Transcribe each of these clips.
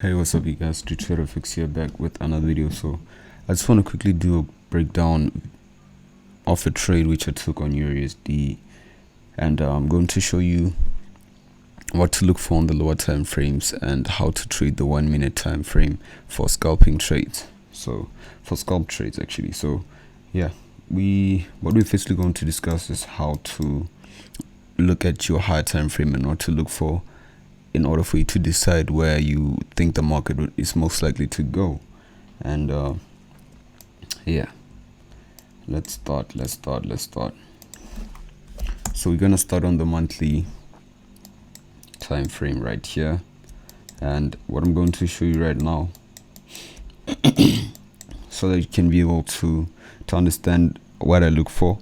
Hey, what's up, you guys? Fix here, back with another video. So I just want to quickly do a breakdown of a trade which I took on USD, and I'm going to show you what to look for on the lower time frames and how to trade the 1 minute time frame for scalping trades. So for scalp trades actually. So yeah, what we're firstly going to discuss is how to look at your higher time frame and what to look for in order for you to decide where you think the market is most likely to go. And yeah, let's start. So we're gonna start on the monthly time frame right here, and what I'm going to show you right now so that you can be able to understand what I look for.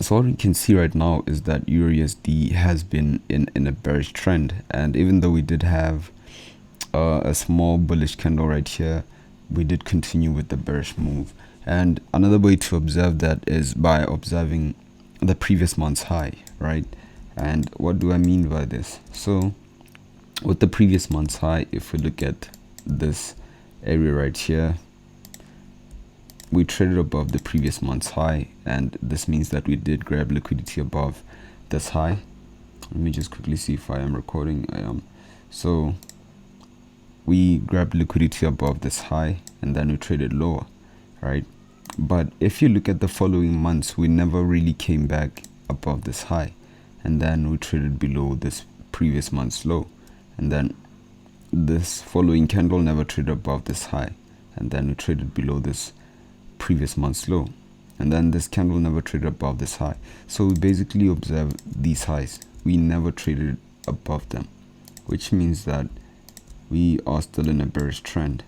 So what we can see right now is that EURUSD has been in a bearish trend, and even though we did have a small bullish candle right here, we did continue with the bearish move. And another way to observe that is by observing the previous month's high, right? And what do I mean by this? So with the previous month's high, if we look at this area right here, we traded above the previous month's high, and this means that we did grab liquidity above this high. Let me just quickly see if I am recording. I am. So we grabbed liquidity above this high and then we traded lower, right? But if you look at the following months, we never really came back above this high, and then we traded below this previous month's low, and then this following candle never traded above this high, and then we traded below this previous month's low, and then this candle never traded above this high. So we basically observe these highs, we never traded above them, which means that we are still in a bearish trend.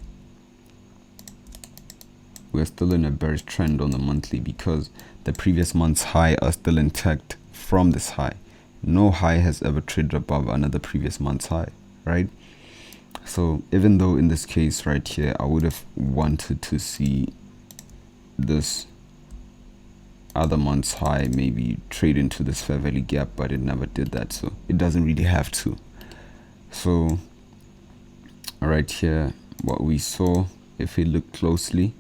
We're still in a bearish trend on the monthly because the previous month's high are still intact from this high. No high has ever traded above another previous month's high, right? So even though in this case right here, I would have wanted to see this other month's high maybe trade into this fair value gap, but it never did that, so it doesn't really have to. So right here, what we saw, if we look closely,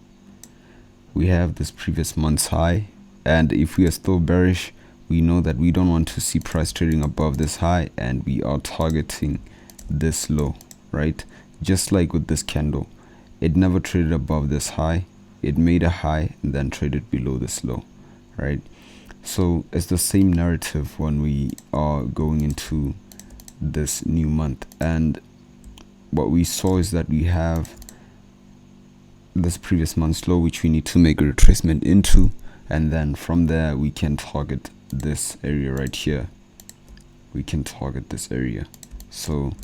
we have this previous month's high, and if we are still bearish, we know that we don't want to see price trading above this high, and we are targeting this low, right? Just like with this candle, it never traded above this high, it made a high and then traded below this low, right? So it's the same narrative when we are going into this new month, and what we saw is that we have this previous month's low which we need to make a retracement into, and then from there we can target this area right here. We can target this area. So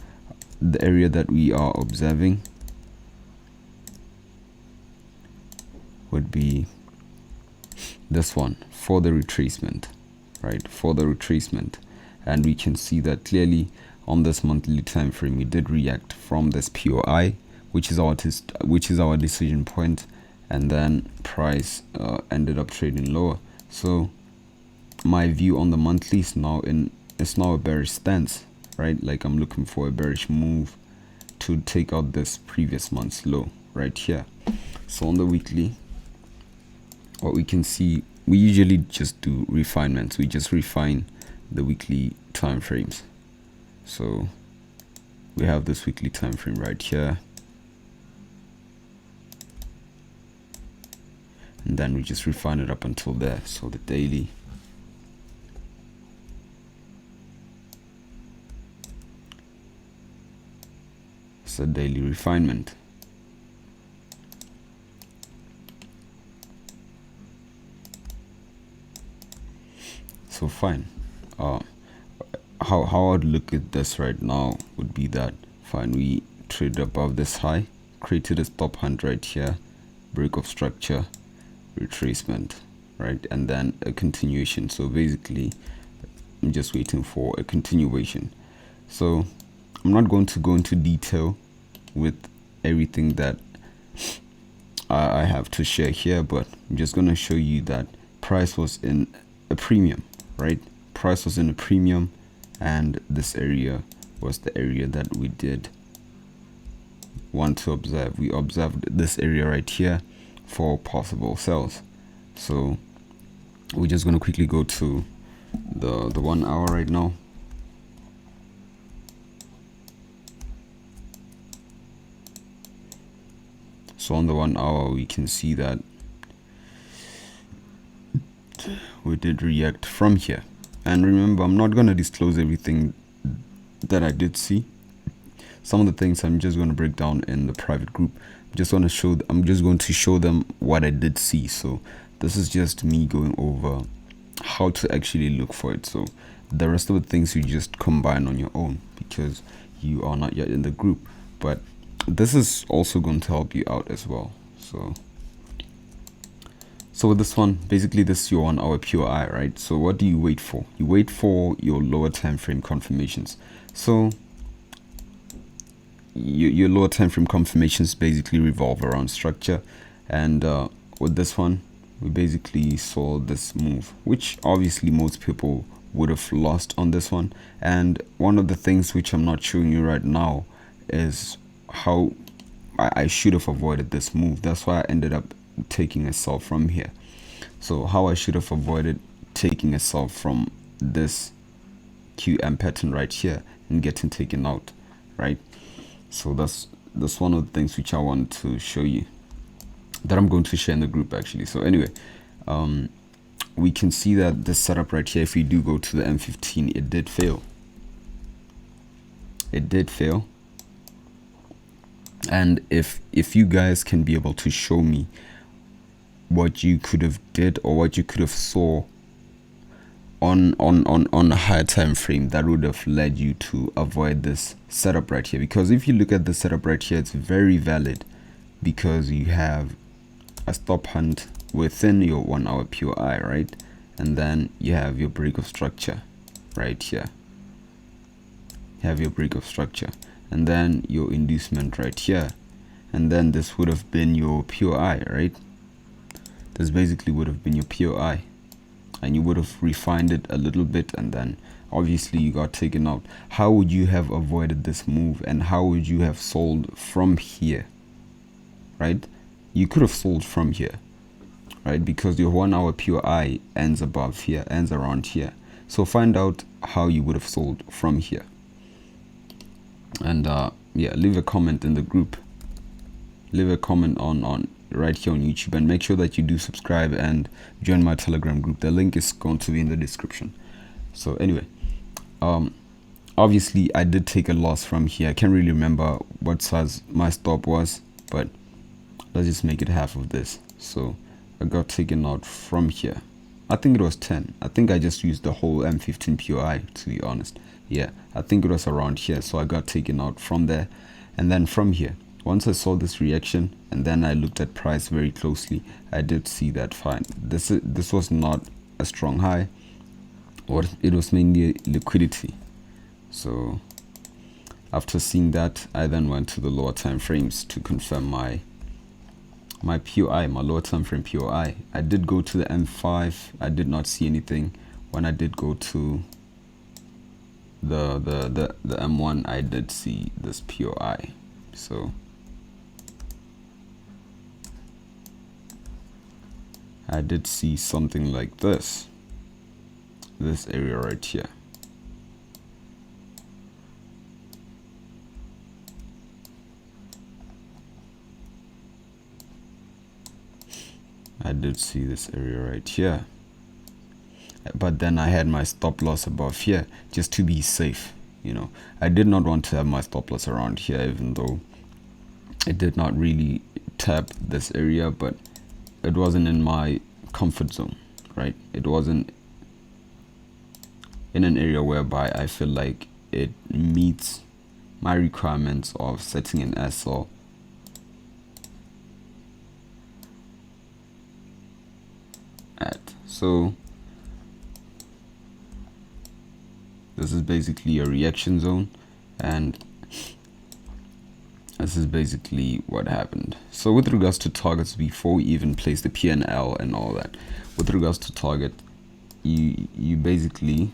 the area that we are observing would be this one for the retracement, right? For the retracement, and we can see that clearly on this monthly time frame we did react from this POI, which is our decision point, and then price ended up trading lower. So my view on the monthly is now a bearish stance, right? Like I'm looking for a bearish move to take out this previous month's low right here. So on the weekly, what we can see, we usually just do refinements. We just refine the weekly time frames. So we have this weekly time frame right here, and then we just refine it up until there. So the daily, it's a daily refinement. So fine. How I'd look at this right now would be that fine, we traded above this high, created a stop hunt right here, break of structure, retracement, right, and then a continuation. So basically I'm just waiting for a continuation. So I'm not going to go into detail with everything that I have to share here, but I'm just going to show you that price was in a premium, right? Price was in a premium, and this area was the area that we did want to observe. We observed this area right here for possible sells. So we're just going to quickly go to the 1 hour right now. So on the 1 hour, we can see that we did react from here. And remember, I'm not going to disclose everything that I did see. Some of the things I'm just going to break down in the private group. I'm just going to show them what I did see. So this is just me going over how to actually look for it. So the rest of the things you just combine on your own because you are not yet in the group. But this is also going to help you out as well. So with this one, basically this is your 1 hour POI, right? So what do you wait for? You wait for your lower time frame confirmations. So your lower time frame confirmations basically revolve around structure, and with this one, we basically saw this move, which obviously most people would have lost on this one. And one of the things which I'm not showing you right now is how I should have avoided this move. That's why I ended up taking a sell from here. So how I should have avoided taking a sell from this QM pattern right here and getting taken out, right? So that's one of the things which I want to show you, that I'm going to share in the group actually. So anyway, we can see that this setup right here, if we do go to the M15, it did fail. And if you guys can be able to show me what you could have did or what you could have saw on a higher time frame, that would have led you to avoid this setup right here. Because if you look at the setup right here, it's very valid because you have a stop hunt within your 1 hour POI, right? And then you have your break of structure right here. You have your break of structure and then your inducement right here, and then this would have been your POI, right? This basically would have been your POI, and you would have refined it a little bit, and then obviously you got taken out. How would you have avoided this move, and how would you have sold from here, right? You could have sold from here, right? Because your 1 hour POI ends above here, ends around here. So find out how you would have sold from here. And yeah, leave a comment in the group. Leave a comment on right here on YouTube, and make sure that you do subscribe and join my Telegram group. The link is going to be in the description. So anyway, obviously I did take a loss from here. I can't really remember what size my stop was, but let's just make it half of this. So I got taken out from here. I think it was 10. I think I just used the whole M15 POI, to be honest. Yeah, I think it was around here. So I got taken out from there, and then from here, once I saw this reaction and then I looked at price very closely, I did see that fine. This was not a strong high, or it was mainly liquidity. So after seeing that, I then went to the lower time frames to confirm my POI, my lower time frame POI. I did go to the M5. I did not see anything. When I did go to the M1, I did see this POI. So I did see something like this area right here. I did see this area right here, but then I had my stop loss above here just to be safe. You know, I did not want to have my stop loss around here, even though it did not really tap this area, but it wasn't in my comfort zone, right? It wasn't in an area whereby I feel like it meets my requirements of setting an SL. So this is basically a reaction zone, and this is basically what happened. So with regards to targets, before we even place the PNL and all that, with regards to target, you basically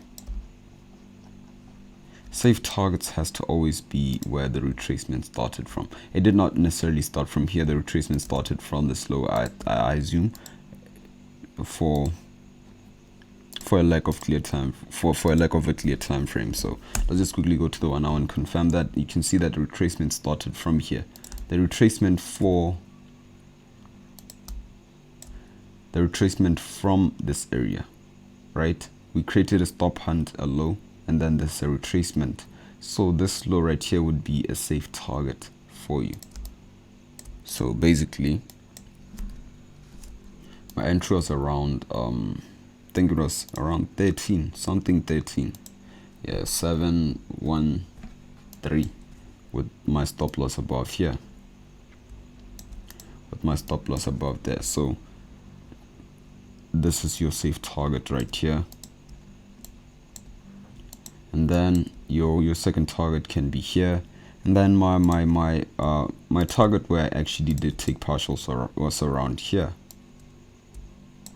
safe targets has to always be where the retracement started from. It did not necessarily start from here. The retracement started from this low, I assume, for a lack of clear time, for a lack of a clear time frame. So let's just quickly go to the 1 hour and confirm that. You can see that the retracement started from here. The retracement from this area, right? We created a stop hunt, a low, and then there's a retracement. So this low right here would be a safe target for you. So basically my entry was around I think it was around 13, something 13, yeah, 713, with my stop loss above here, there. So this is your safe target right here, and then your second target can be here, and then my target where I actually did take partials was around here,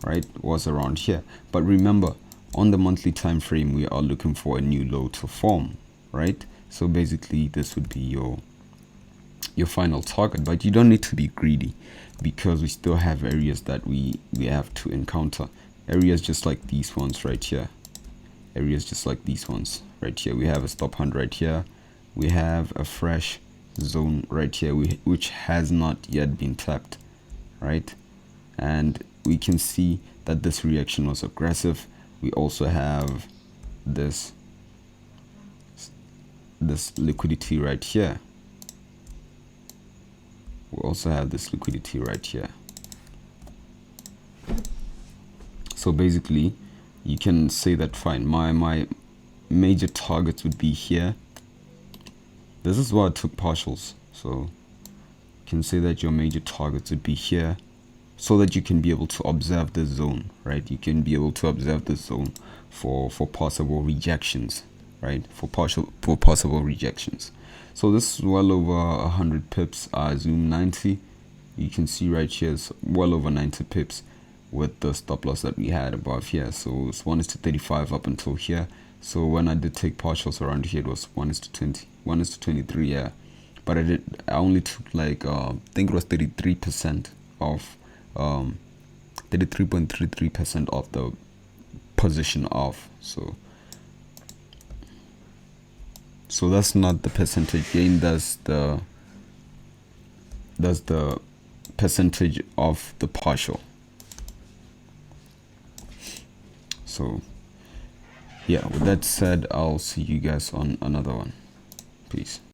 right? Was around here. But remember, on the monthly time frame, we are looking for a new low to form, right? So basically this would be your final target, but you don't need to be greedy, because we still have areas that we have to encounter, areas just like these ones right here, we have a stop hunt right here, we have a fresh zone right here, which has not yet been tapped, right? And we can see that this reaction was aggressive. We also have this liquidity right here. So basically you can say that fine, my major targets would be here. This is why I took partials. So you can say that your major targets would be here, so that you can be able to observe the zone, right? You can be able to observe the zone for possible rejections, right? For possible rejections. So this is well over 100 pips. I zoom 90. You can see right here is well over 90 pips with the stop loss that we had above here. So it's 1:35 up until here. So when I did take partials around here, it was 1:20, 1:23, yeah. But I only took like I think it was 33% of 33.33% of the position off. So that's not the percentage gain, that's the percentage of the partial. So yeah, with that said, I'll see you guys on another one. Peace.